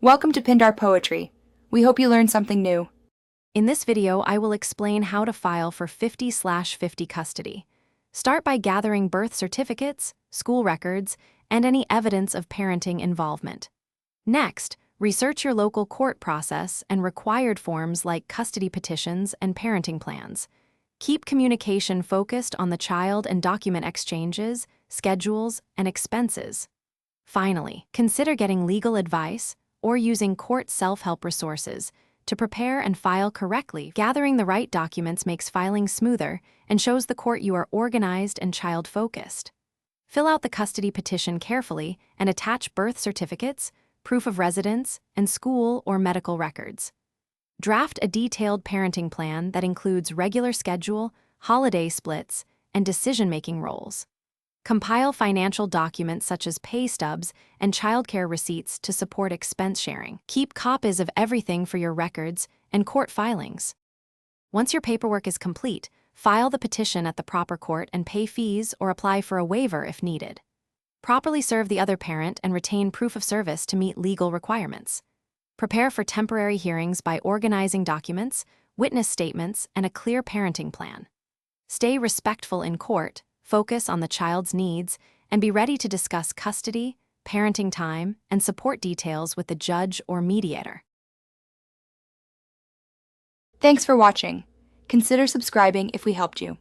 Welcome to Pindar Poetry. We hope you learned something new. In this video, I will explain how to file for 50/50 custody. Start by gathering birth certificates, school records, and any evidence of parenting involvement. Next, research your local court process and required forms like custody petitions and parenting plans. Keep communication focused on the child and document exchanges, schedules, and expenses. Finally, consider getting legal advice or using court self-help resources to prepare and file correctly. Gathering the right documents makes filing smoother and shows the court you are organized and child-focused. Fill out the custody petition carefully and attach birth certificates, proof of residence, and school or medical records. Draft a detailed parenting plan that includes regular schedule, holiday splits, and decision-making roles. Compile financial documents such as pay stubs and childcare receipts to support expense sharing. Keep copies of everything for your records and court filings. Once your paperwork is complete, file the petition at the proper court and pay fees or apply for a waiver if needed. Properly serve the other parent and retain proof of service to meet legal requirements. Prepare for temporary hearings by organizing documents, witness statements, and a clear parenting plan. Stay respectful in court, focus on the child's needs, and be ready to discuss custody, parenting time, and support details with the judge or mediator. Thanks for watching. Consider subscribing if we helped you.